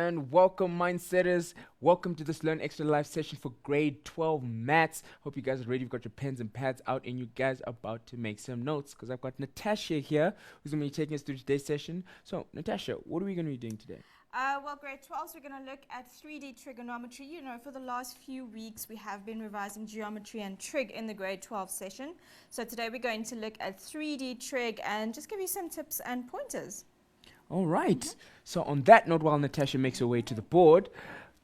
and welcome, mindsetters. Welcome to this Learn Extra Live session for grade 12 maths. Hope you guys are ready. You've got your pens and pads out, and you guys are about to make some notes because I've got Natasha here who's going to be taking us through today's session. So, Natasha, what are we going to be doing today? Well, grade 12, we're going to look at 3D trigonometry. You know, for the last few weeks, we have been revising geometry and trig in the grade 12 session. So today we're going to look at 3D trig and just give you some tips and pointers. All right. So, on that note, while Natasha makes her way to the board,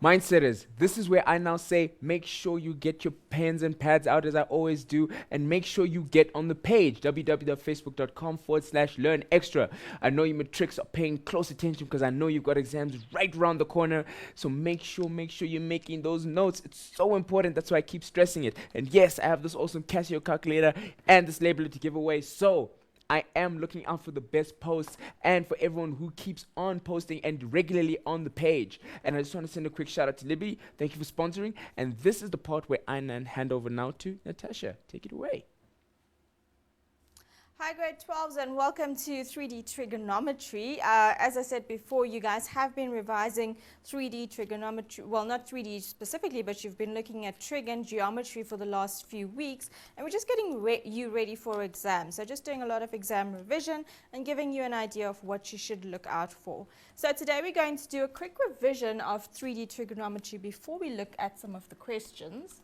mindsetters, this is where I now say make sure you get your pens and pads out as I always do, and make sure you get on the page www.facebook.com/learn extra. I know you matrics are paying close attention because I know you've got exams right around the corner. So make sure you're making those notes. It's so important. That's why I keep stressing it. And yes, I have this awesome Casio calculator and this labeler to give away. So I am looking out for the best posts and for everyone who keeps on posting and regularly on the page. And I just want to send a quick shout out to Libby. Thank you for sponsoring. And this is the part where I hand over now to Natasha. Take it away. Hi grade 12s and welcome to 3D trigonometry. As I said before, you guys have been revising 3D trigonometry, well not 3D specifically, but you've been looking at trig and geometry for the last few weeks, and we're just getting you ready for exams. So just doing a lot of exam revision and giving you an idea of what you should look out for. So today we're going to do a quick revision of 3D trigonometry before we look at some of the questions.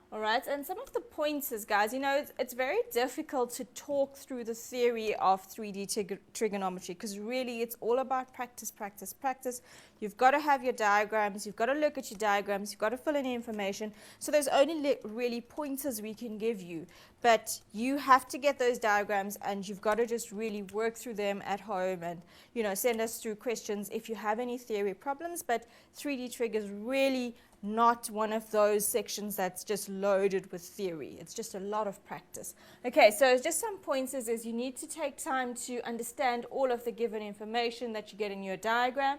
All right, and some of the pointers, guys, you know, it's very difficult to talk through the theory of 3D trigonometry because really it's all about practice, practice, practice. You've got to have your diagrams, you've got to look at your diagrams, you've got to fill in information. So there's only really pointers we can give you, but you have to get those diagrams and you've got to just really work through them at home and, you know, send us through questions if you have any theory problems. But 3D trig is really not one of those sections that's just loaded with theory. It's just a lot of practice. Okay, so just some pointers is you need to take time to understand all of the given information that you get in your diagram.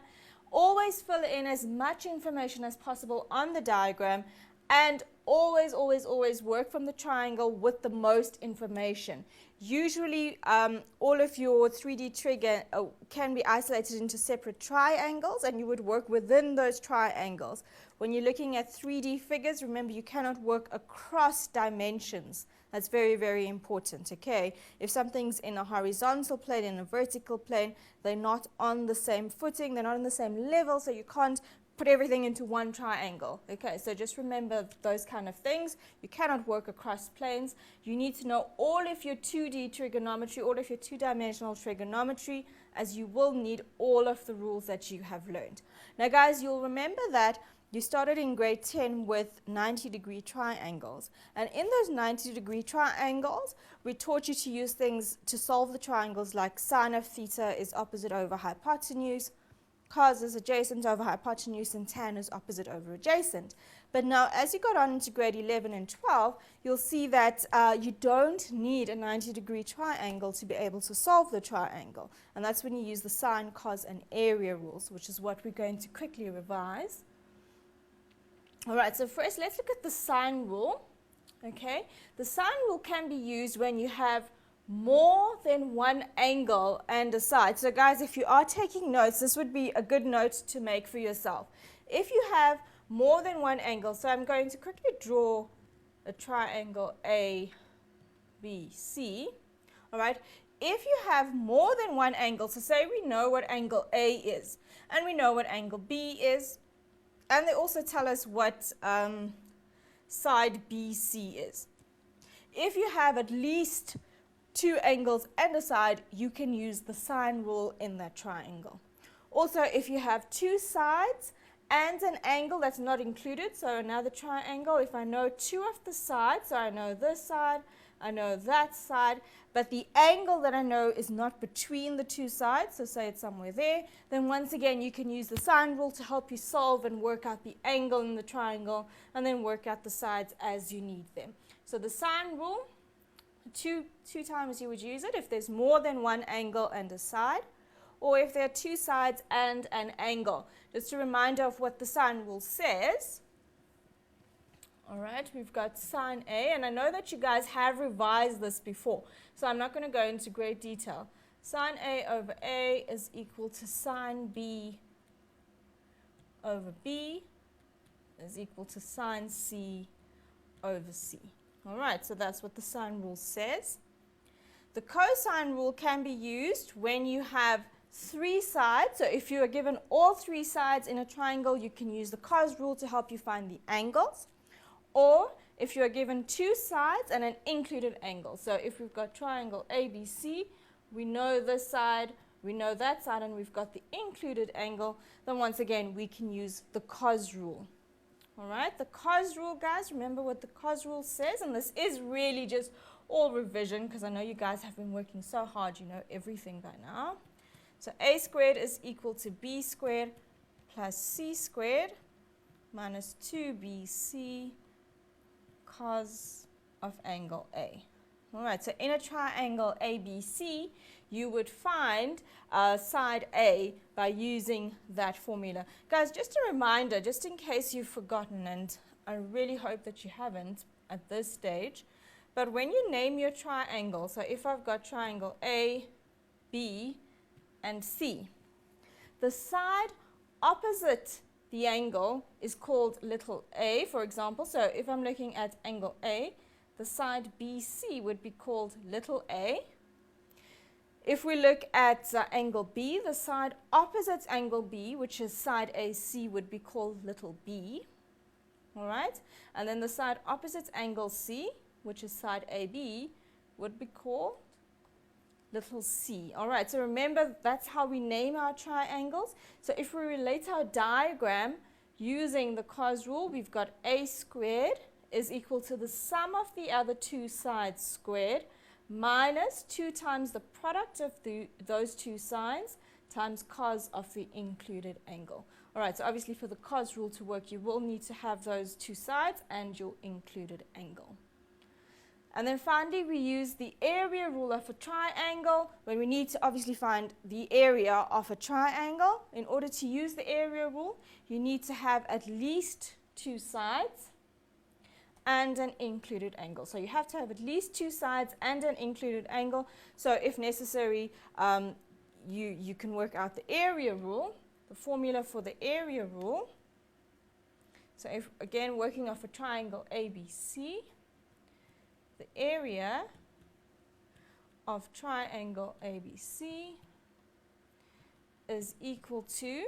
Always fill in as much information as possible on the diagram, and always work from the triangle with the most information. Usually all of your 3D trig can be isolated into separate triangles, and you would work within those triangles. When you're looking at 3D figures, remember you cannot work across dimensions. That's very, very important, okay? If something's in a horizontal plane, in a vertical plane, they're not on the same footing, they're not on the same level, so you can't put everything into one triangle. Okay, so just remember those kind of things. You cannot work across planes. You need to know all of your 2D trigonometry, all of your two-dimensional trigonometry, as you will need all of the rules that you have learned. Now guys, you'll remember that you started in grade 10 with 90-degree triangles. And in those 90-degree triangles, we taught you to use things to solve the triangles like sine of theta is opposite over hypotenuse, cos is adjacent over hypotenuse, and tan is opposite over adjacent. But now as you got on into grade 11 and 12, you'll see that you don't need a 90-degree triangle to be able to solve the triangle. And that's when you use the sine, cos, and area rules, which is what we're going to quickly revise. All right, so first let's look at the sine rule. Okay, the sine rule can be used when you have more than one angle and a side. So guys, if you are taking notes, this would be a good note to make for yourself. If you have more than one angle, so I'm going to quickly draw a triangle A, B, C. All right, if you have more than one angle, so say we know what angle A is, and we know what angle B is, and they also tell us what side BC is. If you have at least two angles and a side, you can use the sine rule in that triangle. Also, if you have two sides and an angle that's not included, so another triangle, if I know two of the sides, so I know this side, I know that side, but the angle that I know is not between the two sides, so say it's somewhere there, then once again you can use the sine rule to help you solve and work out the angle in the triangle, and then work out the sides as you need them. So the sine rule, two times you would use it if there's more than one angle and a side, or if there are two sides and an angle. Just a reminder of what the sine rule says. All right, we've got sine A, and I know that you guys have revised this before, so I'm not going to go into great detail. Sine A over A is equal to sine B over B is equal to sine C over C. All right, so that's what the sine rule says. The cosine rule can be used when you have three sides. So if you are given all three sides in a triangle, you can use the cos rule to help you find the angles. Or if you are given two sides and an included angle. So if we've got triangle ABC, we know this side, we know that side, and we've got the included angle, then once again we can use the cos rule. All right, the cos rule, guys, remember what the cos rule says, and this is really just all revision because I know you guys have been working so hard, you know everything by now. So a squared is equal to b squared plus c squared minus 2bc cos of angle A. All right, so in a triangle ABC, you would find side A by using that formula. Guys, just a reminder, just in case you've forgotten, and I really hope that you haven't at this stage, but when you name your triangle, so if I've got triangle A, B, and C, the side opposite the angle is called little a, for example. So if I'm looking at angle A, the side BC would be called little a. If we look at angle B, the side opposite angle B, which is side AC, would be called little b. All right? And then the side opposite angle C, which is side AB, would be called little c. All right, so remember that's how we name our triangles. So if we relate our diagram using the cos rule, we've got a squared is equal to the sum of the other two sides squared minus 2 times the product of those two sides times cos of the included angle. All right, so obviously for the cos rule to work, you will need to have those two sides and your included angle. And then finally, we use the area rule of a triangle when we need to obviously find the area of a triangle. In order to use the area rule, you need to have at least two sides and an included angle. So you have to have at least two sides and an included angle. So if necessary, you can work out the area rule, the formula for the area rule. So if, again, working off a triangle ABC, the area of triangle ABC is equal to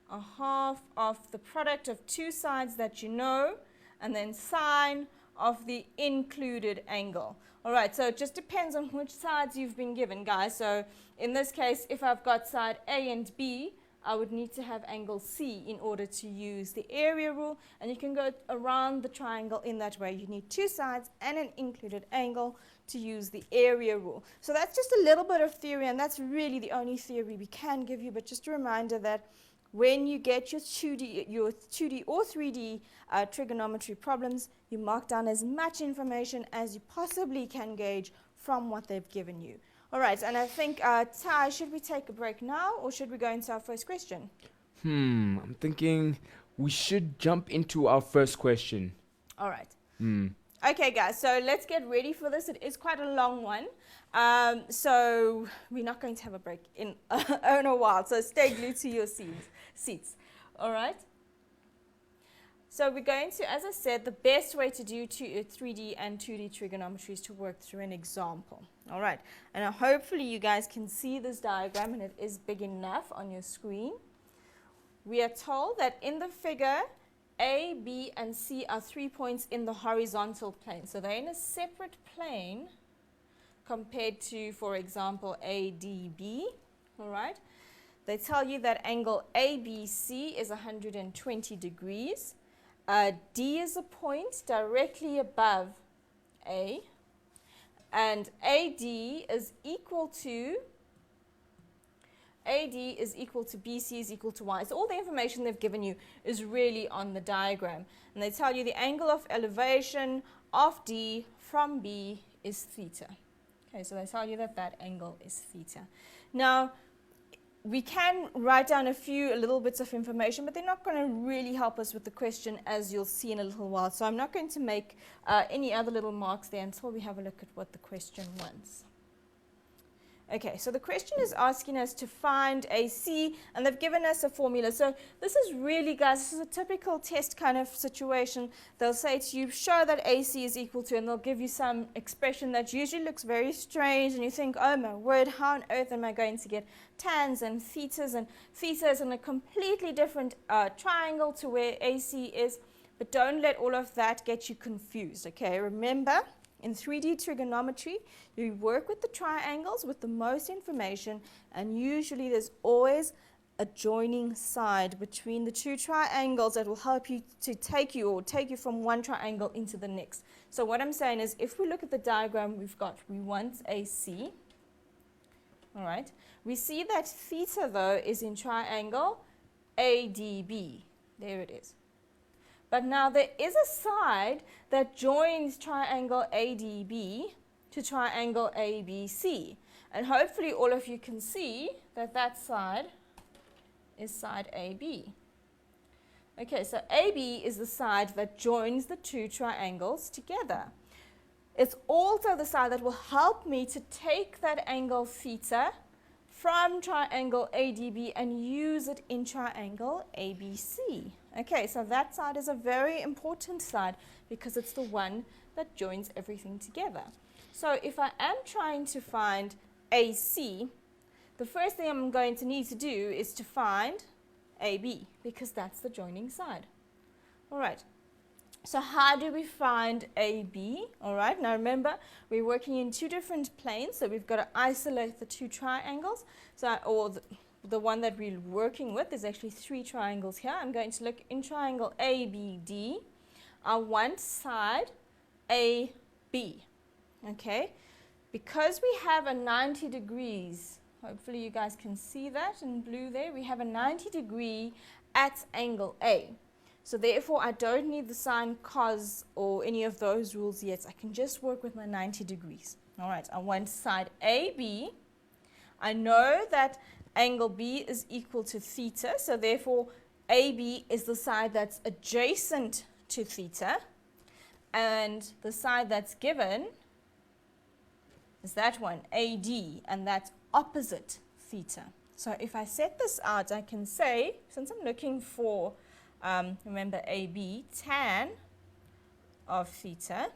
a half of the product of two sides that you know, and then sine of the included angle. All right, so it just depends on which sides you've been given, guys. So in this case, if I've got side A and B, I would need to have angle C in order to use the area rule, and you can go around the triangle in that way. You need two sides and an included angle to use the area rule. So that's just a little bit of theory, and that's really the only theory we can give you, but just a reminder that when you get your 2D or 3D trigonometry problems, you mark down as much information as you possibly can gauge from what they've given you. All right, and I think, Ty, should we take a break now, or should we go into our first question? I'm thinking we should jump into our first question. All right. Okay, guys, so let's get ready for this. It is quite a long one. So we're not going to have a break in a while, so stay glued to your seats. All right? So we're going to, as I said, the best way to do 3D and 2D trigonometry is to work through an example. All right, and hopefully you guys can see this diagram, and it is big enough on your screen. We are told that in the figure, A, B, and C are 3 points in the horizontal plane. So they're in a separate plane compared to, for example, ADB. All right, they tell you that angle ABC is 120 degrees. D is a point directly above A, and AD is equal to BC is equal to Y. So all the information they've given you is really on the diagram. And they tell you the angle of elevation of D from B is theta. Okay, so they tell you that that angle is theta. Now, we can write down a few little bits of information, but they're not going to really help us with the question, as you'll see in a little while. So I'm not going to make any other little marks there until we have a look at what the question wants. Okay, so the question is asking us to find AC, and they've given us a formula. So this is really, guys, this is a typical test kind of situation. They'll say to you, show that AC is equal to, and they'll give you some expression that usually looks very strange, and you think, oh my word, how on earth am I going to get tans and theta is in a completely different triangle to where AC is. But don't let all of that get you confused, okay? Remember, in 3D trigonometry, you work with the triangles with the most information, and usually there's always a joining side between the two triangles that will help you to take you from one triangle into the next. So what I'm saying is, if we look at the diagram we want AC, all right? We see that theta, though, is in triangle ADB. There it is. But now there is a side that joins triangle ADB to triangle ABC. And hopefully all of you can see that that side is side AB. Okay, so AB is the side that joins the two triangles together. It's also the side that will help me to take that angle theta from triangle ADB and use it in triangle ABC. Okay, so that side is a very important side because it's the one that joins everything together. So if I am trying to find AC, the first thing I'm going to need to do is to find AB because that's the joining side. All right. So how do we find AB? All right, now remember, we're working in two different planes, so we've got to isolate the two triangles. So, or the one that we're working with, there's actually three triangles here. I'm going to look in triangle ABD. I want side AB, okay? Because we have a 90 degrees, hopefully you guys can see that in blue there, we have a 90 degree at angle A. So therefore, I don't need the sine, cos, or any of those rules yet. I can just work with my 90 degrees. All right, I want side AB. I know that angle B is equal to theta, so therefore, AB is the side that's adjacent to theta. And the side that's given is that one, AD, and that's opposite theta. So if I set this out, I can say, since I'm looking for remember AB, tan of theta.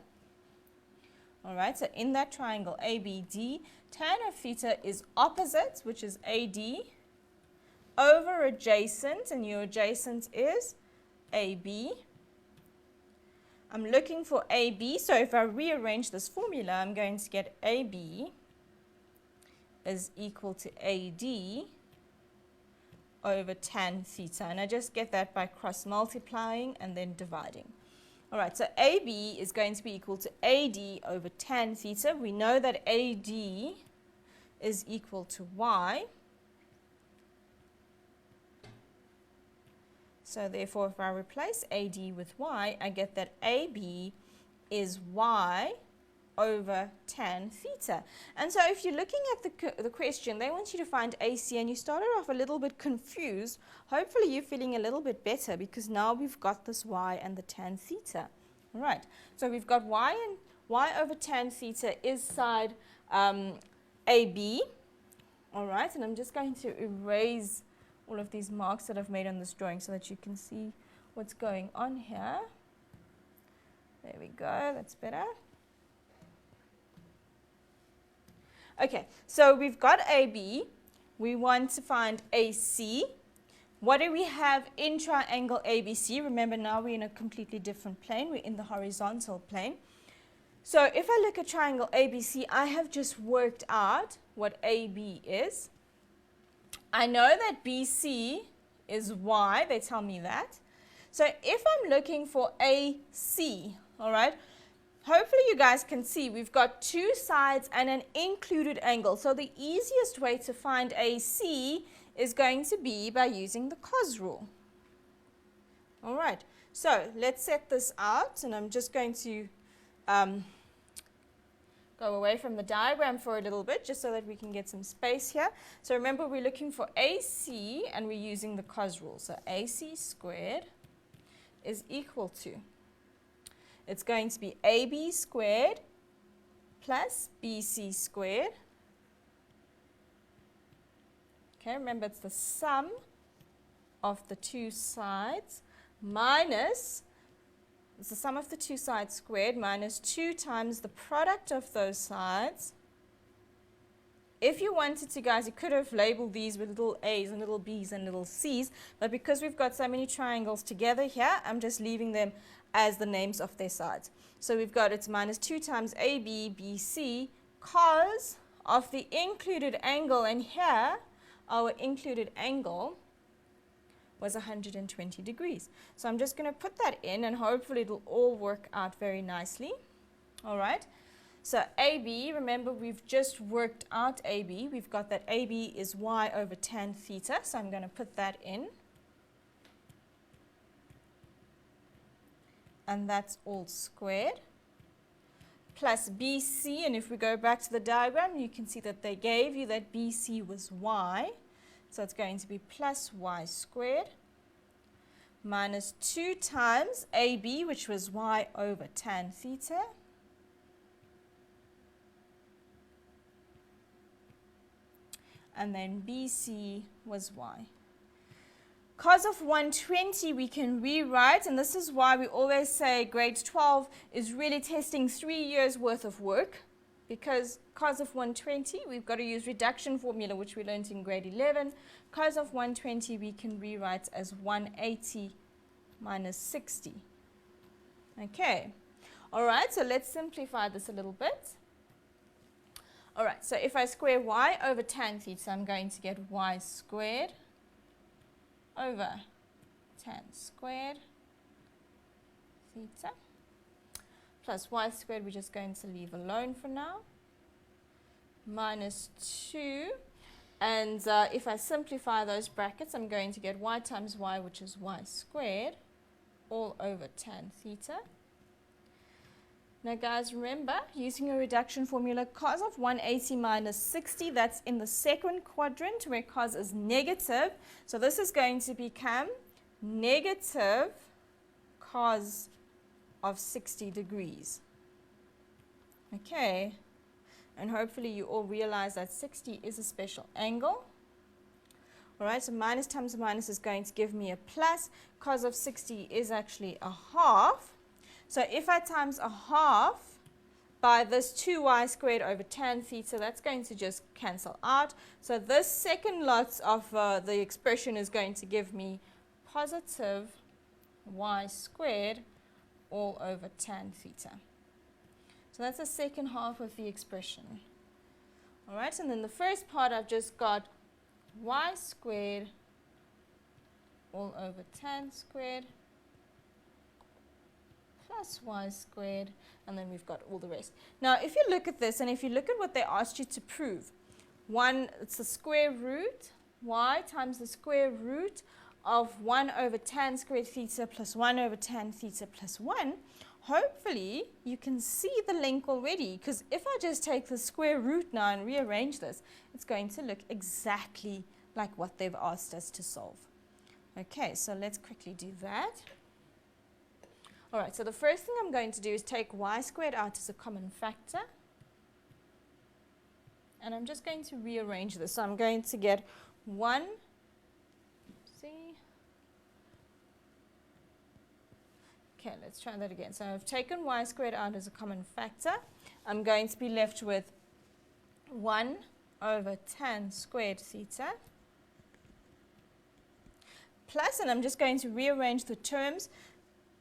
All right, so in that triangle ABD, tan of theta is opposite, which is AD, over adjacent, and your adjacent is AB. I'm looking for AB, so if I rearrange this formula, I'm going to get AB is equal to AD over tan theta, and I just get that by cross multiplying and then dividing. All right, so AB is going to be equal to AD over tan theta. We know that AD is equal to Y. So therefore, if I replace AD with Y, I get that AB is Y over tan theta. And so if you're looking at the question, they want you to find AC, and you started off a little bit confused. Hopefully you're feeling a little bit better because now we've got this Y and the tan theta. All right, so we've got Y, and Y over tan theta is side AB. All right, and I'm just going to erase all of these marks that I've made on this drawing so that you can see what's going on here. There we go, that's better. Okay, so we've got AB. We want to find AC. What do we have in triangle ABC? Remember, now we're in a completely different plane. We're in the horizontal plane. So if I look at triangle ABC, I have just worked out what AB is. I know that BC is Y. They tell me that. So if I'm looking for AC, all right, hopefully you guys can see we've got two sides and an included angle. So the easiest way to find AC is going to be by using the cos rule. All right, so let's set this out, and I'm just going to go away from the diagram for a little bit just so that we can get some space here. So remember, we're looking for AC and we're using the cos rule. So AC squared is equal to, it's going to be AB squared plus BC squared Okay, remember it's the sum of the two sides minus, it's the sum of the two sides squared minus 2 times the product of those sides. If you wanted to, guys, you could have labeled these with little a's and little b's and little c's, but because we've got so many triangles together here, I'm just leaving them as the names of their sides. So we've got it's minus 2 times AB, BC, cos of the included angle, and here our included angle was 120 degrees. So I'm just going to put that in, and hopefully it'll all work out very nicely. All right. So AB, remember we've just worked out AB. We've got that AB is y over tan theta. So I'm going to put that in. And that's all squared. Plus BC, and if we go back to the diagram, you can see that they gave you that BC was y. So it's going to be plus y squared minus 2 times AB, which was y over tan theta. And then BC was y. Cos of 120 we can rewrite, and this is why we always say grade 12 is really testing 3 years worth of work, because cos of 120 we've got to use reduction formula, which we learned in grade 11. Cos of 120 we can rewrite as 180 minus 60. Okay, all right, so let's simplify this a little bit. All right, so if I square y over tan theta, I'm going to get y squared over tan squared theta plus y squared, we're just going to leave alone for now, minus 2. And if I simplify those brackets, I'm going to get y times y, which is y squared, all over tan theta. Now guys, remember, using a reduction formula, cos of 180 minus 60, that's in the second quadrant where cos is negative. So this is going to become negative cos of 60 degrees. Okay, and hopefully you all realize that 60 is a special angle. All right, so minus times minus is going to give me a plus. Cos of 60 is actually a half. So if I times a half by this 2y squared over tan theta, that's going to just cancel out. So this second lot of the expression is going to give me positive y squared all over tan theta. So that's the second half of the expression. All right, and then the first part I've just got y squared all over tan squared plus y squared, and then we've got all the rest. Now, if you look at this, and if you look at what they asked you to prove, it's the square root, y times the square root of 1 over tan squared theta plus 1 over tan theta plus 1. Hopefully, you can see the link already, because if I just take the square root now and rearrange this, it's going to look exactly like what they've asked us to solve. Okay, so let's quickly do that. All right, so the first thing I'm going to do is take y squared out as a common factor. And I'm just going to rearrange this. So I'm going to get 1, okay, let's try that again. So I've taken y squared out as a common factor. I'm going to be left with 1 over tan squared theta plus, and I'm just going to rearrange the terms.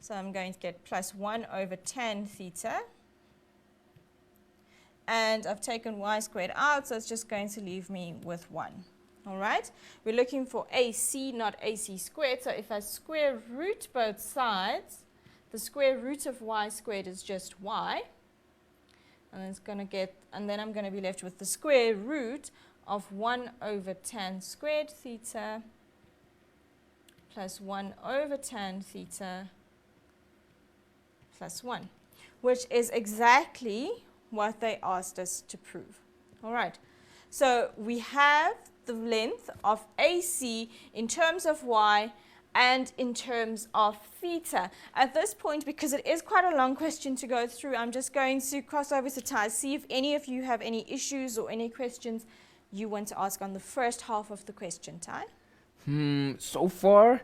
So I'm going to get plus 1 over tan theta. And I've taken y squared out, so it's just going to leave me with 1. All right? We're looking for AC, not AC squared. So if I square root both sides, the square root of y squared is just y. And it's going to get, and then I'm going to be left with the square root of 1 over tan squared theta plus 1 over tan theta plus 1, which is exactly what they asked us to prove. All right, so we have the length of AC in terms of y and in terms of theta. At this point, because it is quite a long question to go through, I'm just going to cross over to Ty, see if any of you have any issues or any questions you want to ask on the first half of the question, Ty? So far,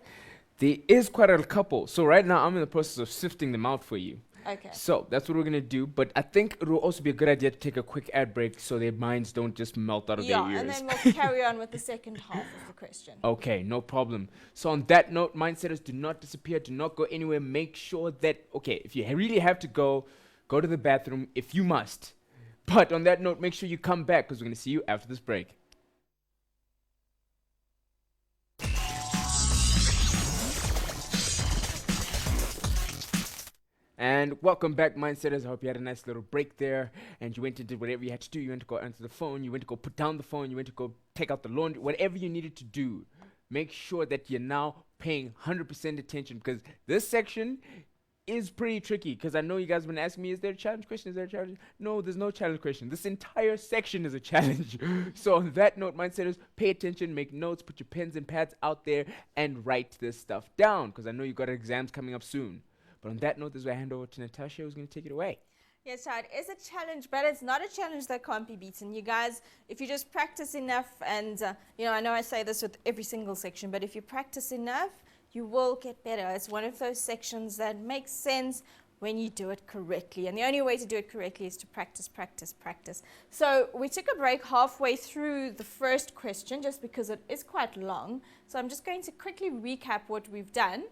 there is quite a couple. So right now, I'm in the process of sifting them out for you. Okay. So that's what we're gonna do. But I think it will also be a good idea to take a quick ad break so their minds don't just melt out of their Yeah, ears. and then we'll carry on with the second half of the question. Okay, no problem. So on that note, mindsetters, do not disappear, do not go anywhere. Make sure that, okay, if you really have to go, go to the bathroom if you must. But on that note, make sure you come back because we're going to see you after this break. And welcome back, Mindsetters. I hope you had a nice little break there and you went and did whatever you had to do. You went to go answer the phone, you went to go put down the phone, you went to go take out the laundry, whatever you needed to do. Make sure that you're now paying 100% attention because this section is pretty tricky because I know you guys have been asking me, is there a challenge question? Is there a challenge? No, there's no challenge question. This entire section is a challenge. So on that note, Mindsetters, pay attention, make notes, put your pens and pads out there and write this stuff down because I know you got exams coming up soon. But on that note, this is where I hand over to Natasha, who's going to take it away. Yes, so it is a challenge, but it's not a challenge that can't be beaten. You guys, if you just practice enough, and I know I say this with every single section, but if you practice enough, you will get better. It's one of those sections that makes sense when you do it correctly. And the only way to do it correctly is to practice, practice, practice. So we took a break halfway through the first question just because it is quite long. So I'm just going to quickly recap what we've done.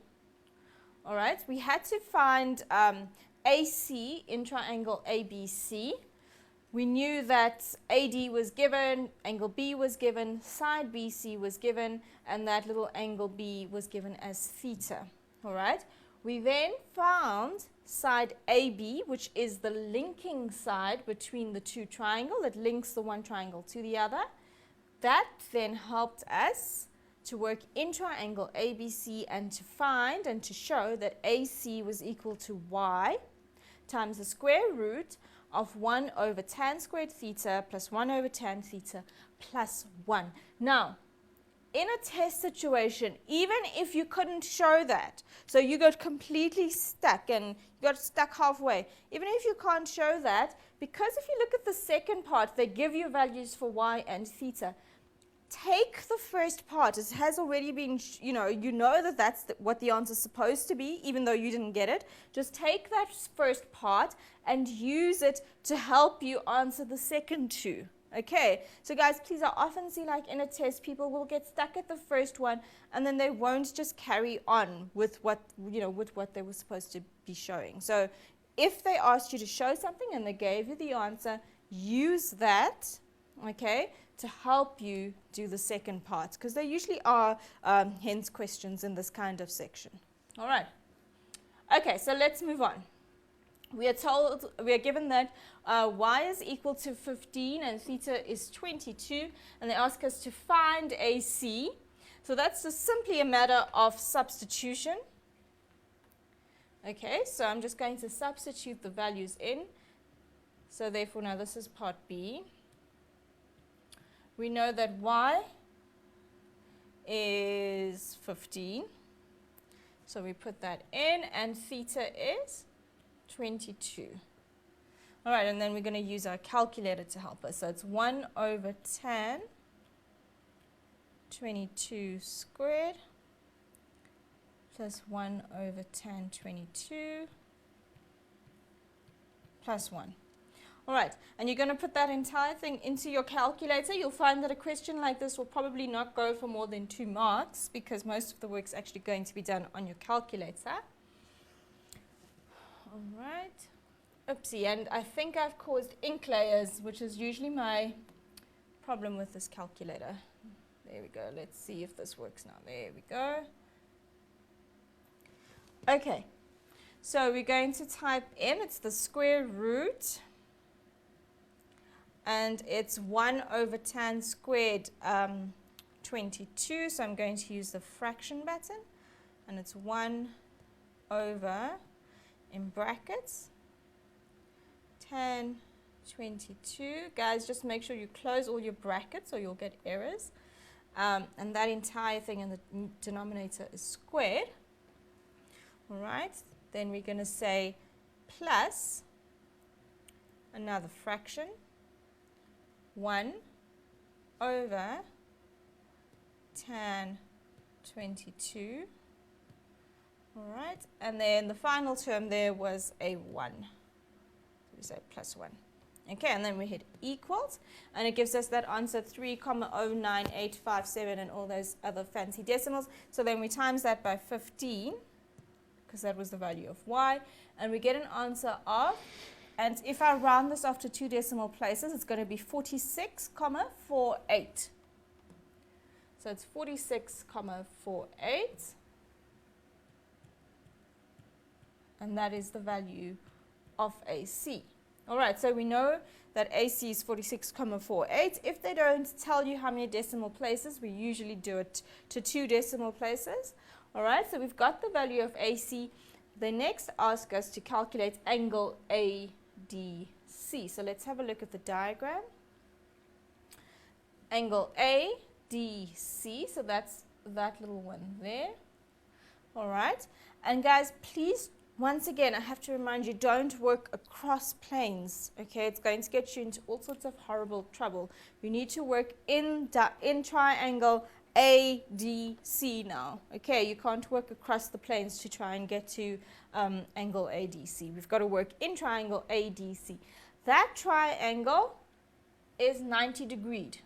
All right, we had to find AC in triangle ABC. We knew that AD was given, angle B was given, side BC was given, and that little angle B was given as theta. All right, we then found side AB, which is the linking side between the two triangles. It links the one triangle to the other. That then helped us to work in triangle ABC and to find and to show that AC was equal to y times the square root of 1 over tan squared theta plus 1 over tan theta plus 1. Now, in a test situation, even if you couldn't show that, so you got completely stuck and you got stuck halfway, even if you can't show that, because if you look at the second part, they give you values for y and theta. Take the first part. It has already been, you know that that's what the answer is supposed to be, even though you didn't get it. Just take that first part and use it to help you answer the second two. Okay, so guys, please, I often see like in a test, people will get stuck at the first one and then they won't just carry on with what, with what they were supposed to be showing. So if they asked you to show something and they gave you the answer, use that, okay, to help you do the second part, because there usually are hence questions in this kind of section. All right. Okay, so let's move on. We are given that y is equal to 15 and theta is 22, and they ask us to find AC. So that's just simply a matter of substitution. Okay, so I'm just going to substitute the values in. So therefore, now this is part B. We know that y is 15, so we put that in, and theta is 22. All right, and then we're going to use our calculator to help us. So it's 1 over tan 22 squared plus 1 over tan 22 plus 1. All right, and you're going to put that entire thing into your calculator. You'll find that a question like this will probably not go for more than 2 marks because most of the work's actually going to be done on your calculator. All right. Oopsie, and I think I've caused ink layers, which is usually my problem with this calculator. There we go. Let's see if this works now. There we go. Okay, so we're going to type in, it's the square root, and it's 1 over tan squared 22, so I'm going to use the fraction button, and it's 1 over, in brackets, tan 22. Guys, just make sure you close all your brackets or you'll get errors. And that entire thing in the denominator is squared. All right, then we're going to say plus another fraction, 1 over tan 22. All right, and then the final term there was a 1. So we say plus 1. Okay, and then we hit equals, and it gives us that answer 3,09857 and all those other fancy decimals. So then we times that by 15, because that was the value of y, and we get an answer of, and if I round this off to 2 decimal places, it's going to be 46,48. So it's 46,48, and that is the value of AC. All right, so we know that AC is 46,48. If they don't tell you how many decimal places, we usually do it to 2 decimal places. All right, so we've got the value of AC. They next ask us to calculate angle ADC. So let's have a look at the diagram. Angle ADC, so that's that little one there. All right, and guys, please, once again, I have to remind you, don't work across planes, okay? It's going to get you into all sorts of horrible trouble. You need to work in triangle ADC now, okay? You can't work across the planes to try and get to angle ADC. We've got to work in triangle ADC. That triangle is 90 degreed.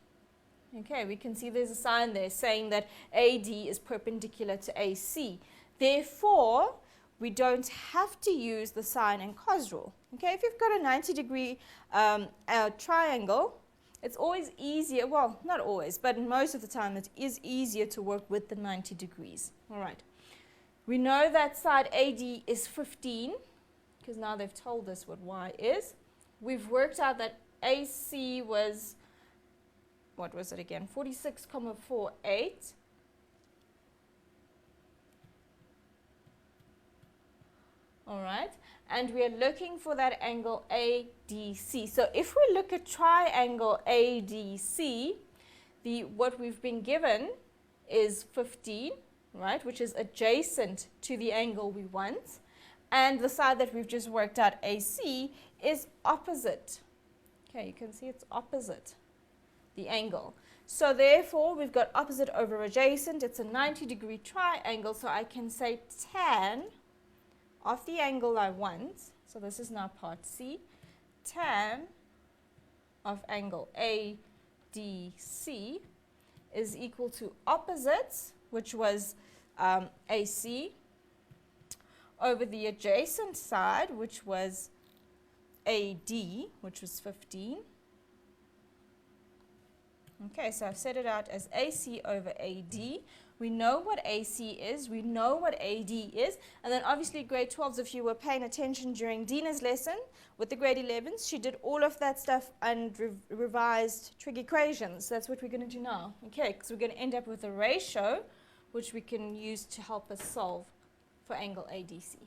Okay, we can see there's a sign there saying that AD is perpendicular to AC. Therefore, we don't have to use the sine and cos rule. Okay, if you've got a 90-degree triangle, it's always easier, well, not always, but most of the time it is easier to work with the 90 degrees. All right, we know that side AD is 15, because now they've told us what y is. We've worked out that AC was, what was it again, 46,48. All right, and we are looking for that angle ADC. So if we look at triangle ADC, what we've been given is 15, right, which is adjacent to the angle we want, and the side that we've just worked out, AC, is opposite. Okay, you can see it's opposite the angle. So therefore, we've got opposite over adjacent. It's a 90-degree triangle, so I can say tan of the angle I want, so this is now part C, tan of angle ADC is equal to opposites, which was AC, over the adjacent side, which was AD, which was 15. Okay, so I've set it out as AC over AD. We know what AC is, we know what AD is, and then obviously grade 12s, if you were paying attention during Dina's lesson with the grade 11s, she did all of that stuff and revised trig equations. That's what we're going to do now, okay, because we're going to end up with a ratio which we can use to help us solve for angle ADC.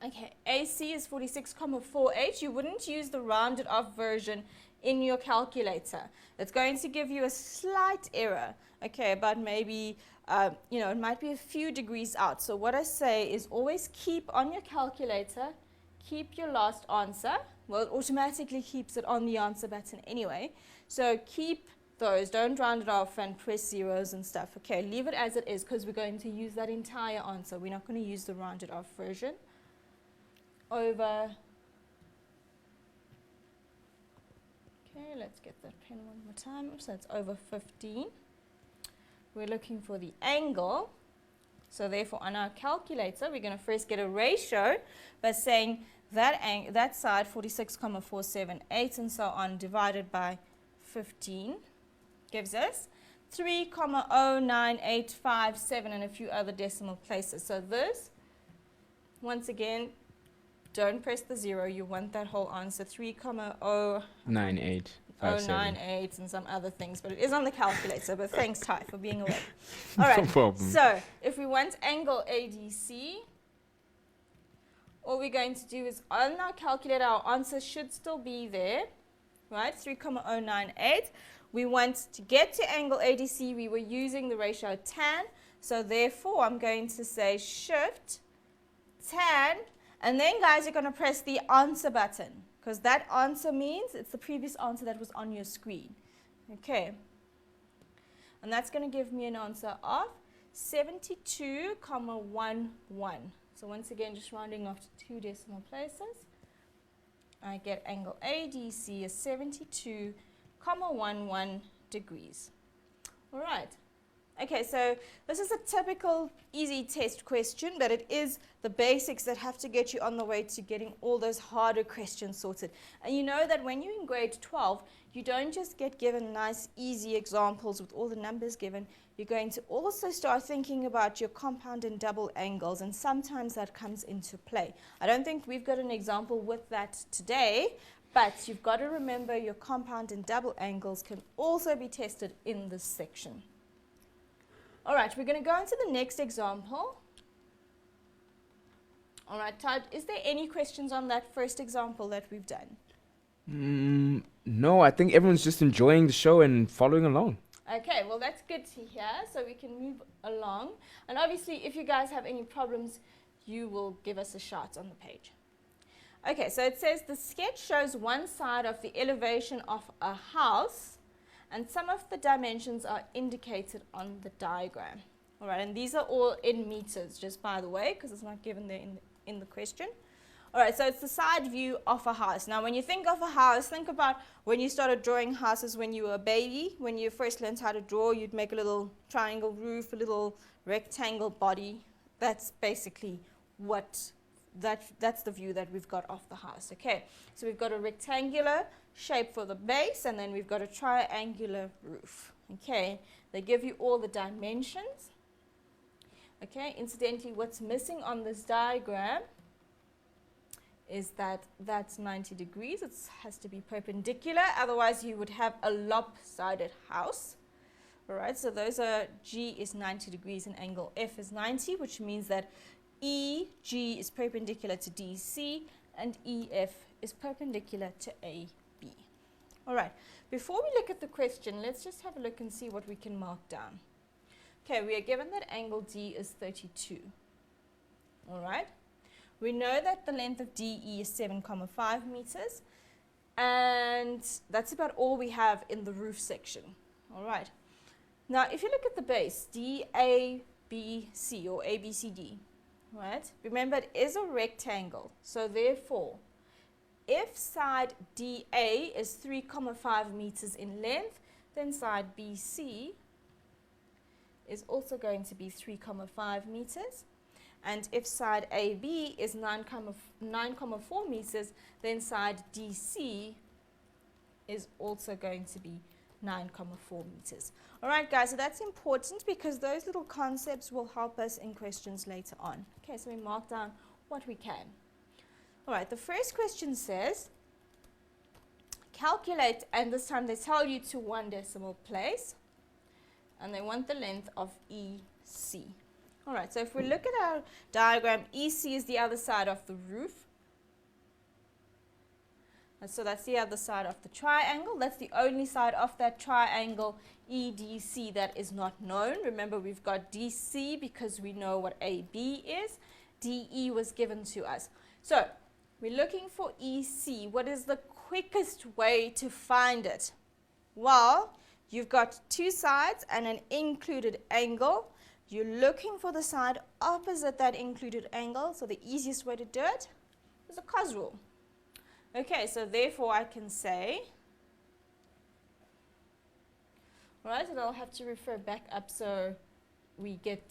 Okay, AC is 46,48. You wouldn't use the rounded off version in your calculator. It's going to give you a slight error, okay, about maybe, it might be a few degrees out. So what I say is always keep on your calculator, keep your last answer. Well, it automatically keeps it on the answer button anyway. So keep those, don't round it off and press zeros and stuff. Okay, leave it as it is because we're going to use that entire answer. We're not going to use the rounded off version. Over, okay, let's get that pen one more time. So it's over 15. We're looking for the angle. So therefore on our calculator, we're going to first get a ratio by saying that side 46,478 and so on divided by 15 gives us 3,09857 and a few other decimal places. So this, once again, don't press the 0. You want that whole answer, 3,098 and some other things, but it is on the calculator. But thanks, Ty, for being away. All right. No problem. So if we want angle ADC, all we're going to do is on our calculator, our answer should still be there, right? 3,098. We want to get to angle ADC. We were using the ratio tan, so therefore I'm going to say shift tan. And then, guys, you're going to press the answer button because that answer means it's the previous answer that was on your screen. Okay. And that's going to give me an answer of 72, 11. So once again, just rounding off to 2 decimal places. I get angle ADC is 72,11 degrees. All right. Okay, so this is a typical easy test question, but it is the basics that have to get you on the way to getting all those harder questions sorted. And you know that when you're in grade 12, you don't just get given nice, easy examples with all the numbers given. You're going to also start thinking about your compound and double angles, and sometimes that comes into play. I don't think we've got an example with that today, but you've got to remember your compound and double angles can also be tested in this section. All right, we're going to go on to the next example. All right, Todd, is there any questions on that first example that we've done? No, I think everyone's just enjoying the show and following along. Okay, well, that's good to hear, so we can move along. And obviously, if you guys have any problems, you will give us a shout on the page. Okay, so it says the sketch shows one side of the elevation of a house, and some of the dimensions are indicated on the diagram. All right, and these are all in meters, just by the way, because it's not given there in the question. All right, so it's the side view of a house. Now, when you think of a house, think about when you started drawing houses when you were a baby. When you first learned how to draw, you'd make a little triangle roof, a little rectangle body. That's basically what that's the view that we've got of the house. Okay, so we've got a rectangular shape for the base, and then we've got a triangular roof. Okay, they give you all the dimensions. Okay, incidentally, what's missing on this diagram is that that's 90 degrees. It has to be perpendicular, otherwise you would have a lopsided house. All right, so those are G is 90 degrees and angle F is 90, which means that EG is perpendicular to DC and EF is perpendicular to AB. All right, before we look at the question, let's just have a look and see what we can mark down. Okay, we are given that angle D is 32. All right, we know that the length of DE is 7,5 meters, and that's about all we have in the roof section. All right, now if you look at the base, DABC or ABCD, right? Remember, it is a rectangle, so therefore, if side DA is 3,5 meters in length, then side BC is also going to be 3,5 meters. And if side AB is 9,4 meters, then side DC is also going to be 9,4 meters. All right, guys, so that's important because those little concepts will help us in questions later on. Okay, so we mark down what we can. All right, the first question says, calculate, and this time they tell you to 1 decimal place, and they want the length of EC. All right, so if we look at our diagram, EC is the other side of the roof. And so that's the other side of the triangle. That's the only side of that triangle, EDC, that is not known. Remember, we've got DC because we know what AB is. DE was given to us. So we're looking for EC. What is the quickest way to find it? Well, you've got two sides and an included angle. You're looking for the side opposite that included angle. So the easiest way to do it is a cos rule. Okay, so therefore I can say, right, and I'll have to refer back up so we get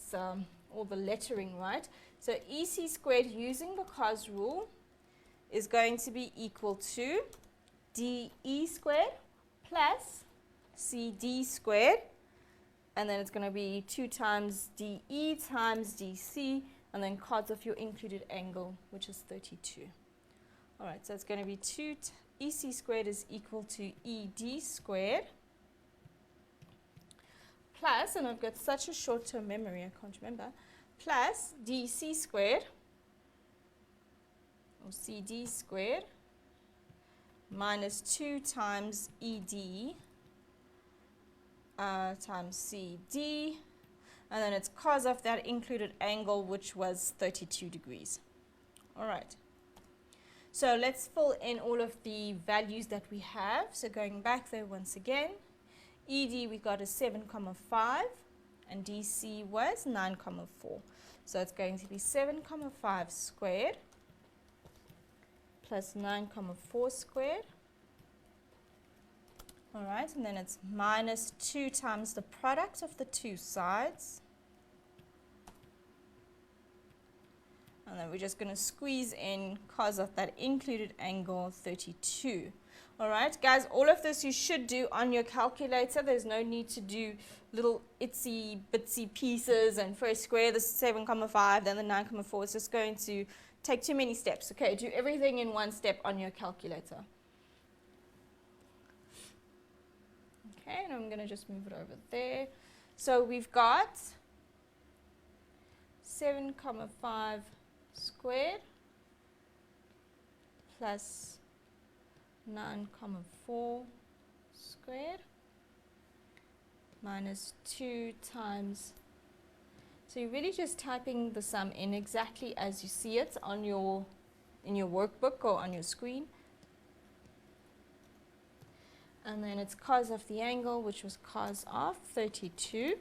all the lettering right. So EC squared using the cos rule is going to be equal to DE squared plus CD squared, and then it's going to be 2 times DE times DC, and then cos of your included angle, which is 32. All right, so it's going to be EC squared is equal to ED squared plus, and I've got such a short-term memory, I can't remember, plus DC squared or CD squared minus 2 times ED times CD, and then it's cos of that included angle, which was 32 degrees. All right. So let's fill in all of the values that we have. So going back there once again, ED we got is 7,5, and DC was 9,4. So it's going to be 7,5 squared plus 9,4 squared. All right, and then it's minus 2 times the product of the two sides. And then we're just going to squeeze in cos of that included angle 32. All right, guys, all of this you should do on your calculator. There's no need to do little itsy bitsy pieces and first square the 7,5, then the 9,4. It's just going to take too many steps. Okay, do everything in one step on your calculator. Okay, and I'm going to just move it over there. So we've got 7,5 squared plus 9,4 squared minus 2 times. So you're really just typing the sum in exactly as you see it on in your workbook or on your screen. And then it's cos of the angle, which was cos of 32.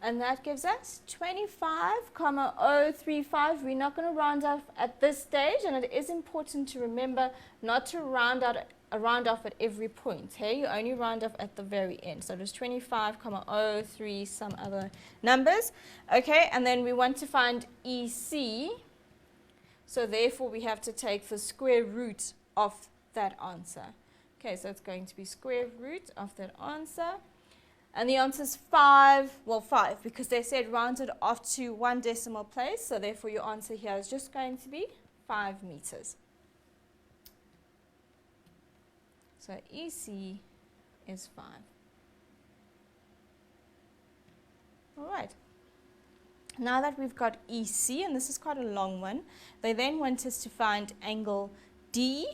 And that gives us 25,035. We're not going to round off at this stage, and it is important to remember not to round off at every point. Hey, you only round off at the very end. So there's 25,003, some other numbers. Okay, and then we want to find EC. So therefore, we have to take the square root of that answer. Okay, so it's going to be square root of that answer. And the answer is 5, because they said rounded off to 1 decimal place. So therefore, your answer here is just going to be 5 meters. So EC is 5. All right. Now that we've got EC, and this is quite a long one, they then want us to find angle DCE.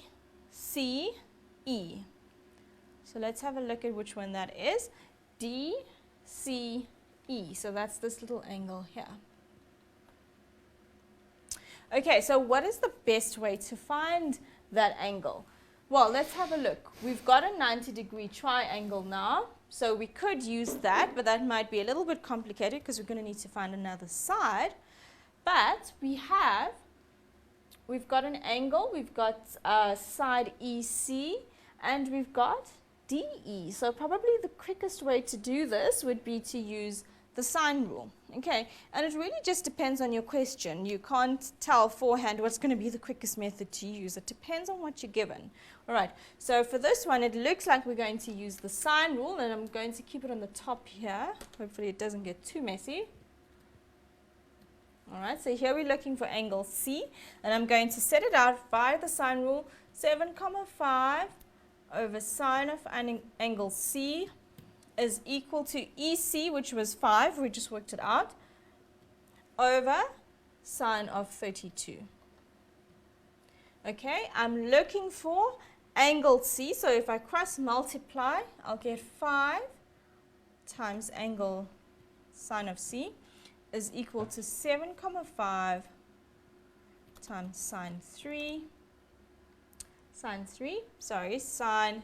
So let's have a look at which one that is. DCE. So that's this little angle here. Okay, so what is the best way to find that angle? Well, let's have a look. We've got a 90-degree triangle now, so we could use that, but that might be a little bit complicated because we're going to need to find another side. But we've got an angle, we've got side EC, and we've got DE. So probably the quickest way to do this would be to use the sine rule. Okay, and it really just depends on your question. You can't tell beforehand what's going to be the quickest method to use. It depends on what you're given. All right, so for this one, it looks like we're going to use the sine rule, and I'm going to keep it on the top here. Hopefully it doesn't get too messy. All right, so here we're looking for angle C, and I'm going to set it out via the sine rule, 7,5 over sine of angle C is equal to EC, which was 5, we just worked it out, over sine of 32. Okay, I'm looking for angle C, so if I cross multiply, I'll get 5 times angle sine of C is equal to 7,5 times sine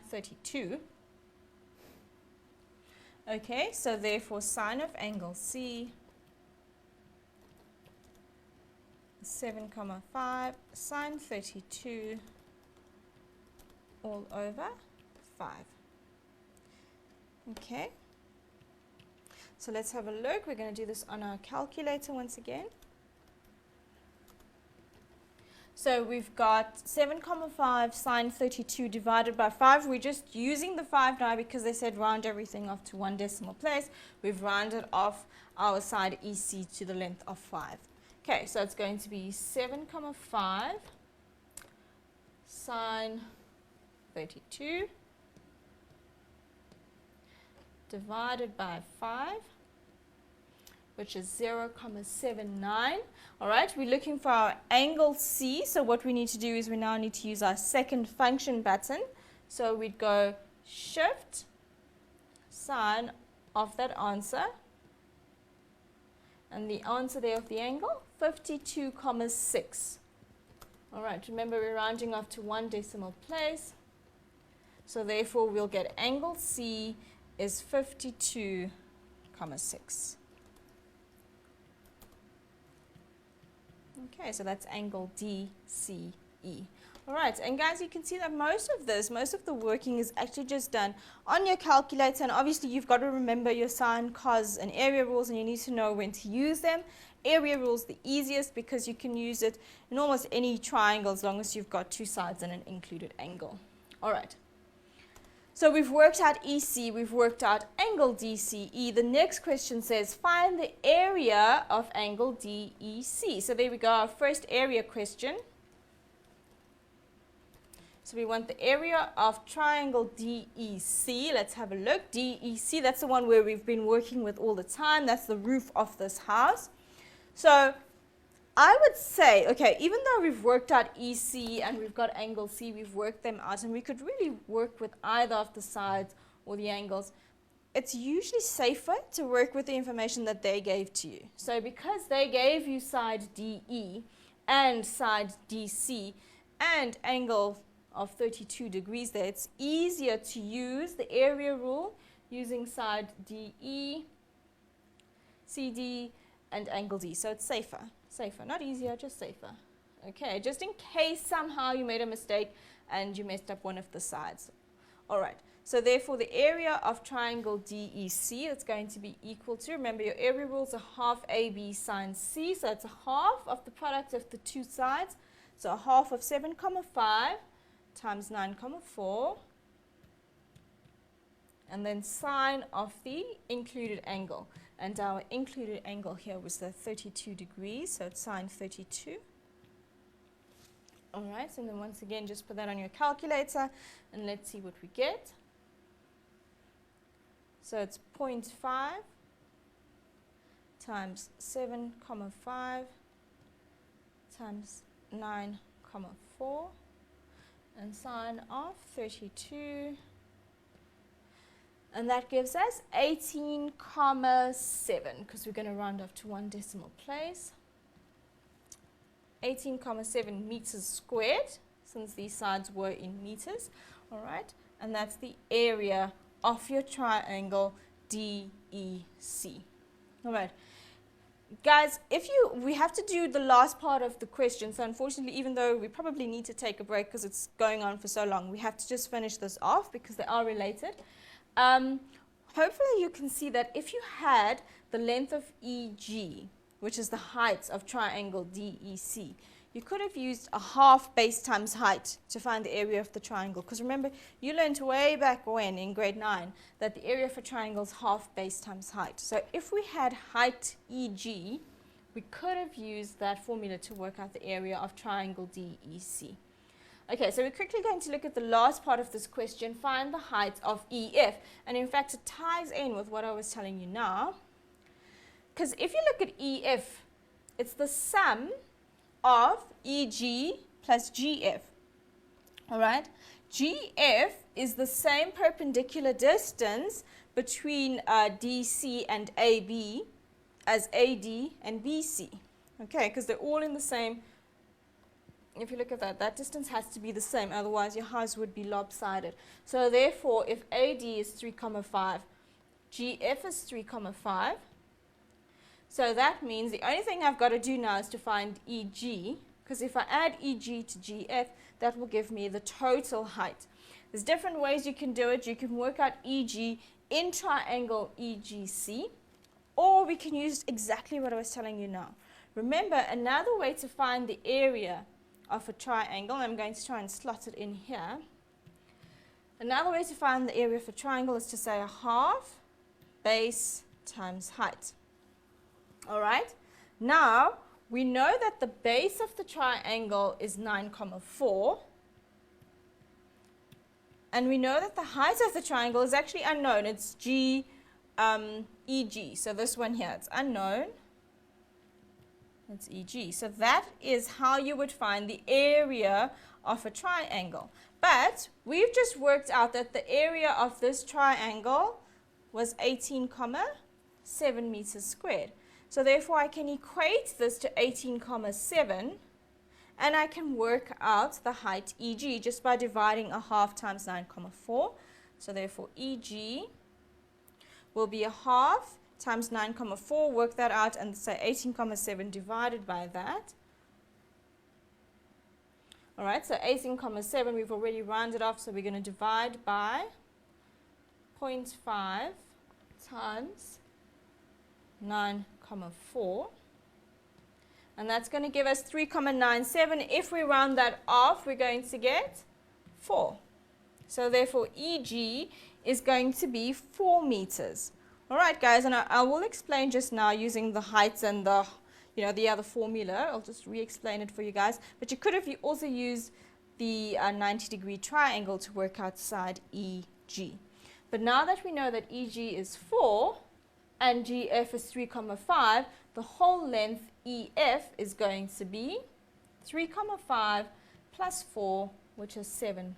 32. Okay, so therefore sine of angle C is 7,5 sine 32 all over 5. Okay, so let's have a look. We're going to do this on our calculator once again. So we've got 7,5 sine 32 divided by 5. We're just using the 5 now because they said round everything off to 1 decimal place. We've rounded off our side EC to the length of 5. Okay, so it's going to be 7,5 sine 32 divided by 5, which is 0,79. All right, we're looking for our angle C. So what we need to do is we now need to use our second function button. So we'd go shift sine of that answer. And the answer there of the angle, 52,6. All right, remember we're rounding off to 1 decimal place. So therefore, we'll get angle C is 52, 6. Okay, so that's angle DCE. All right, and guys, you can see that most of the working is actually just done on your calculator, and obviously you've got to remember your sine, cos, and area rules, and you need to know when to use them. Area rules the easiest because you can use it in almost any triangle as long as you've got two sides and an included angle. All right. So we've worked out EC, we've worked out angle DCE. The next question says, find the area of angle DEC. So there we go, our first area question. So we want the area of triangle DEC. Let's have a look. DEC, that's the one where we've been working with all the time. That's the roof of this house. So I would say, okay, even though we've worked out EC and we've got angle C, we've worked them out, and we could really work with either of the sides or the angles, it's usually safer to work with the information that they gave to you. So because they gave you side DE and side DC and angle of 32 degrees there, it's easier to use the area rule using side DE, CD, and angle D. So it's safer. Safer, not easier, just safer. Okay, just in case somehow you made a mistake and you messed up one of the sides. All right, so therefore the area of triangle DEC is going to be equal to, remember your area rules are half AB sine C, so it's a half of the product of the two sides. So a half of 7, 5 times 9, 4, and then sine of the included angle. And our included angle here was the 32 degrees, so it's sine 32. All right, and then once again, just put that on your calculator, and let's see what we get. So it's 0.5 times 7, 5 times 9, 4, and sine of 32. And that gives us 18,7, because we're going to round off to one decimal place. 18,7 meters squared, since these sides were in meters. All right, and that's the area of your triangle DEC. All right. Guys, we have to do the last part of the question, so unfortunately, even though we probably need to take a break because it's going on for so long, we have to just finish this off because they are related. Hopefully you can see that if you had the length of EG, which is the height of triangle DEC, you could have used a half base times height to find the area of the triangle. Because remember, you learned way back when in grade 9 that the area for triangle is half base times height. So if we had height EG, we could have used that formula to work out the area of triangle DEC. Okay, so we're quickly going to look at the last part of this question, find the height of EF. And in fact, it ties in with what I was telling you now. Because if you look at EF, it's the sum of EG plus GF. All right? GF is the same perpendicular distance between DC and AB as AD and BC. Okay, because they're all in the same. If you look at that, that distance has to be the same, otherwise your house would be lopsided. So therefore, if AD is 3,5, GF is 3,5. So that means the only thing I've got to do now is to find EG, because if I add EG to GF, that will give me the total height. There's different ways you can do it. You can work out EG in triangle EGC, or we can use exactly what I was telling you now. Remember, another way to find the area of a triangle, I'm going to try and slot it in here. Another way to find the area of a triangle is to say a half base times height. All right, now we know that the base of the triangle is 9,4, and we know that the height of the triangle is actually unknown. It's EG, so this one here, it's unknown. It's EG. So that is how you would find the area of a triangle. But we've just worked out that the area of this triangle was 18,7 meters squared. So therefore I can equate this to 18,7, And I can work out the height EG just by dividing a half times 9,4. So therefore EG will be a half times 9,4. Work that out and say 18,7 divided by that. All right, so 18,7 we've already rounded off, so we're going to divide by 0.5 times 9,4. And that's going to give us 3,97. If we round that off, we're going to get 4. So therefore, EG is going to be 4 meters. All right, guys, and I will explain just now using the heights and the, the other formula. I'll just re-explain it for you guys. But you could have also used the 90-degree triangle to work out side EG. But now that we know that EG is 4 and GF is 3,5, the whole length EF is going to be 3,5 plus 4, which is 7,5.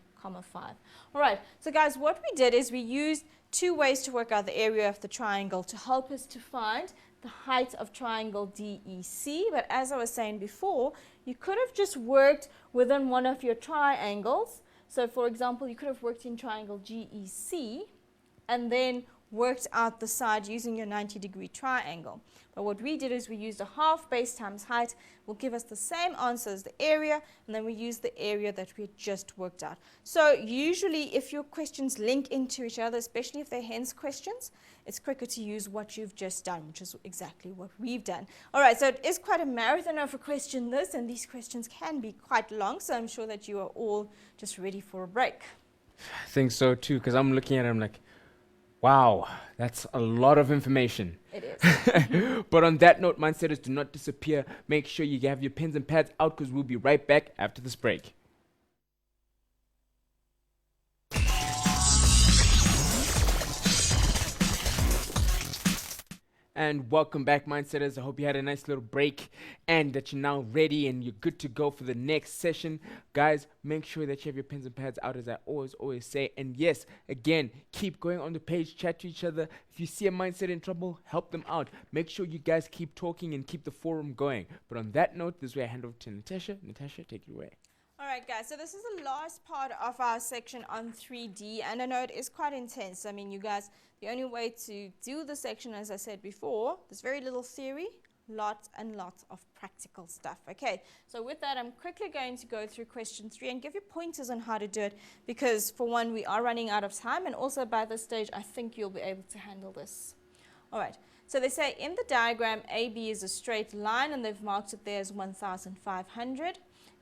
All right, so guys, what we did is we used 2 ways to work out the area of the triangle to help us to find the height of triangle DEC. But as I was saying before, you could have just worked within one of your triangles. So for example, you could have worked in triangle GEC and then worked out the side using your 90-degree triangle. But what we did is we used a half base times height will give us the same answer as the area, and then we used the area that we had just worked out. So usually if your questions link into each other, especially if they're hence questions, it's quicker to use what you've just done, which is exactly what we've done. All right, so it is quite a marathon of a question this, and these questions can be quite long, so I'm sure that you are all just ready for a break. I think so too, because I'm looking at it, I'm like, wow, that's a lot of information. It is. But on that note, mindsetters, do not disappear. Make sure you have your pens and pads out because we'll be right back after this break. And welcome back, mindsetters. I hope you had a nice little break and that you're now ready and you're good to go for the next session. Guys, make sure that you have your pens and pads out, as I always say. And yes, again, keep going on the page, chat to each other. If you see a mindset in trouble, help them out. Make sure you guys keep talking and keep the forum going. But on that note, this is where I hand over to Natasha. Natasha, take it away. All right, guys, so this is the last part of our section on 3D, and I know it is quite intense. I mean, you guys, the only way to do the section, as I said before, there's very little theory, lots and lots of practical stuff. Okay, so with that, I'm quickly going to go through question 3 and give you pointers on how to do it, because for one, we are running out of time, and also by this stage, I think you'll be able to handle this. All right, so they say in the diagram, AB is a straight line, and they've marked it there as 1,500.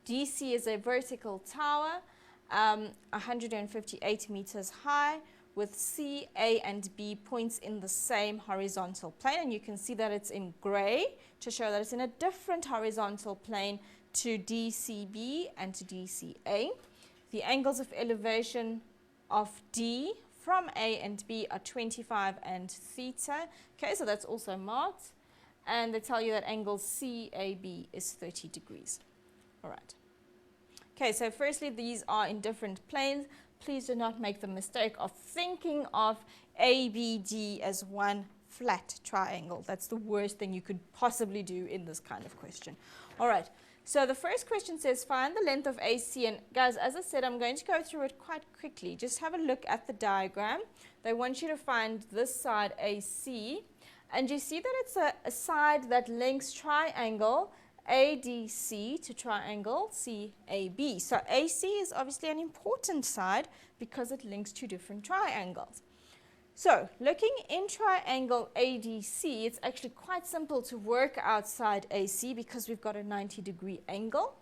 DC is a vertical tower, 158 meters high, with C, A, and B points in the same horizontal plane. And you can see that it's in gray to show that it's in a different horizontal plane to DCB and to DCA. The angles of elevation of D from A and B are 25 and theta. Okay, so that's also marked. And they tell you that angle CAB is 30 degrees. All right. Okay, so firstly, these are in different planes. Please do not make the mistake of thinking of ABD as one flat triangle. That's the worst thing you could possibly do in this kind of question. All right, so the first question says find the length of AC. And guys, as I said, I'm going to go through it quite quickly. Just have a look at the diagram. They want you to find this side AC. And you see that it's a side that links triangle ADC to triangle CAB. So AC is obviously an important side because it links two different triangles. So looking in triangle ADC, it's actually quite simple to work outside AC because we've got a 90-degree angle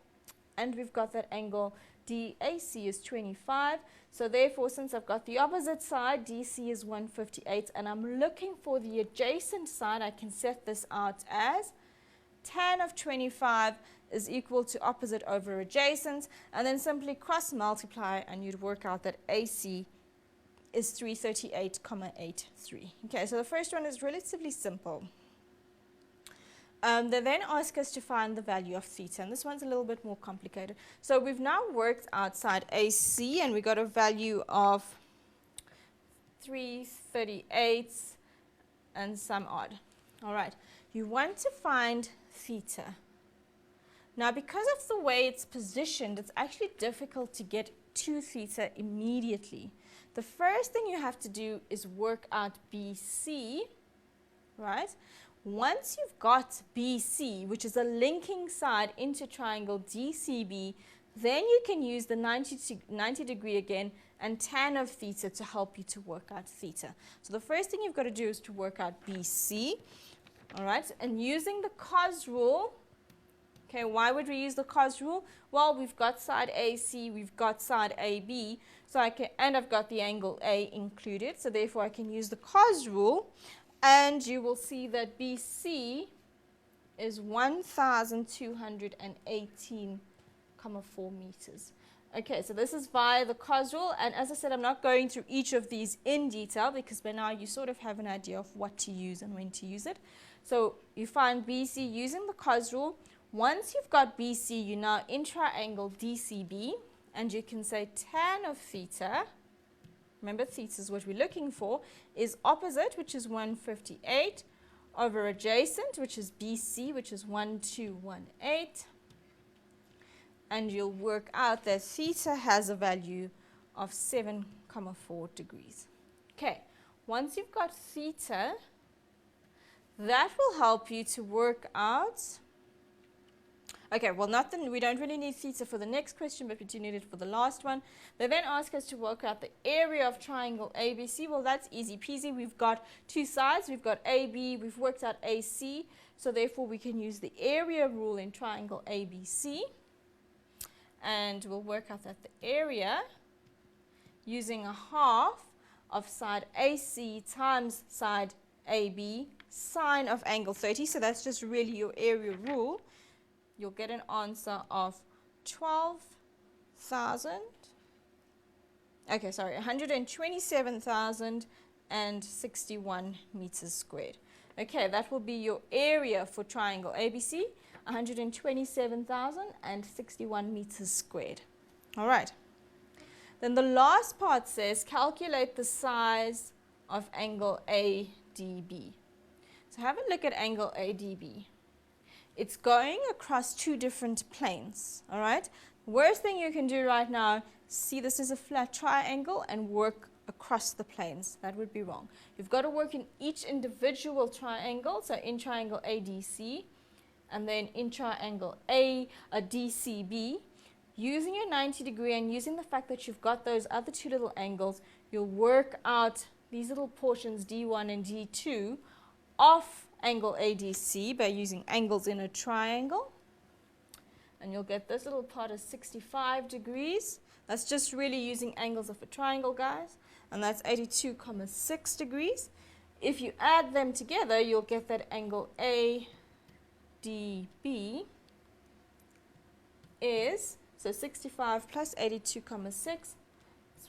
and we've got that angle DAC is 25. So therefore, since I've got the opposite side, DC is 158, and I'm looking for the adjacent side, I can set this out as tan of 25 is equal to opposite over adjacent, and then simply cross multiply and you'd work out that AC is 338,83. Okay, so the first one is relatively simple. They then ask us to find the value of theta, and this one's a little bit more complicated. So we've now worked outside AC and we got a value of 338 and some odd. All right, you want to find theta. Now, because of the way it's positioned, it's actually difficult to get to theta immediately. The first thing you have to do is work out BC, right? Once you've got BC, which is a linking side into triangle DCB, then you can use the 90 degree again and tan of theta to help you to work out theta. So the first thing you've got to do is to work out BC, all right? And using the cos rule, okay, why would we use the cos rule? Well, we've got side AC, we've got side AB, so and I've got the angle A included, so therefore I can use the cos rule, and you will see that BC is 1,218.4 meters. Okay, so this is via the cos rule, and as I said, I'm not going through each of these in detail because by now you sort of have an idea of what to use and when to use it. So you find BC using the cos rule. Once you've got BC, you now in triangle DCB, and you can say tan of theta, remember theta is what we're looking for, is opposite, which is 158, over adjacent, which is BC, which is 1218, and you'll work out that theta has a value of 7,4 degrees. Okay, once you've got theta, that will help you to work out. Okay, well, we don't really need theta for the next question, but we do need it for the last one. They then ask us to work out the area of triangle ABC. Well, that's easy peasy. We've got two sides. We've got AB. We've worked out AC. So therefore, we can use the area rule in triangle ABC. And we'll work out that the area using a half of side AC times side AB sine of angle 30. So that's just really your area rule. You'll get an answer of 127,061 meters squared. Okay, that will be your area for triangle ABC, 127,061 meters squared. All right. Then the last part says calculate the size of angle ADB. So have a look at angle ADB. It's going across two different planes, all right? Worst thing you can do right now, see this is a flat triangle and work across the planes. That would be wrong. You've got to work in each individual triangle, so in triangle ADC, and then in triangle DCB. Using your 90 degree and using the fact that you've got those other two little angles, you'll work out these little portions D1 and D2 off angle ADC by using angles in a triangle. And you'll get this little part as 65 degrees. That's just really using angles of a triangle, guys. And that's 82,6 degrees. If you add them together, you'll get that angle ADB is, so 65 plus 82,6, this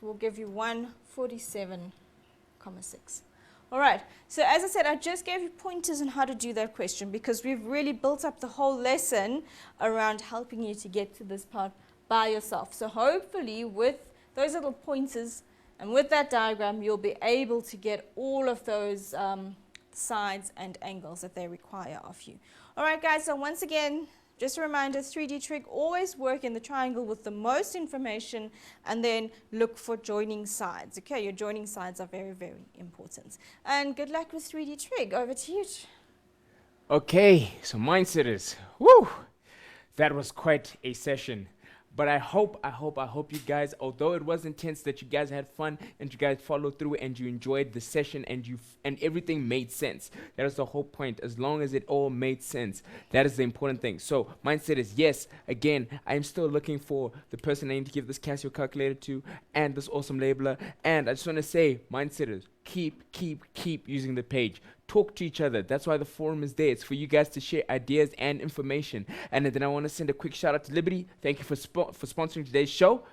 will give you 147,6. All right, so as I said, I just gave you pointers on how to do that question because we've really built up the whole lesson around helping you to get to this part by yourself. So hopefully with those little pointers and with that diagram, you'll be able to get all of those sides and angles that they require of you. All right, guys, so once again, just a reminder, 3D trig, always work in the triangle with the most information and then look for joining sides. Okay, your joining sides are very, very important. And good luck with 3D trig. Over to you. Okay, so mindsetters. Woo! That was quite a session. But I hope you guys, although it was intense, that you guys had fun and you guys followed through and you enjoyed the session and everything made sense. That is the whole point. As long as it all made sense, that is the important thing. So mindset is yes. Again, I am still looking for the person I need to give this Casio calculator to and this awesome labeler. And I just want to say, mindsetters, keep using the page. Talk to each other. That's why the forum is there. It's for you guys to share ideas and information. And then I want to send a quick shout out to Liberty. Thank you for sponsoring today's show.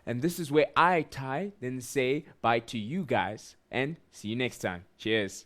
And this is where I, Ty, then say bye to you guys and see you next time. Cheers.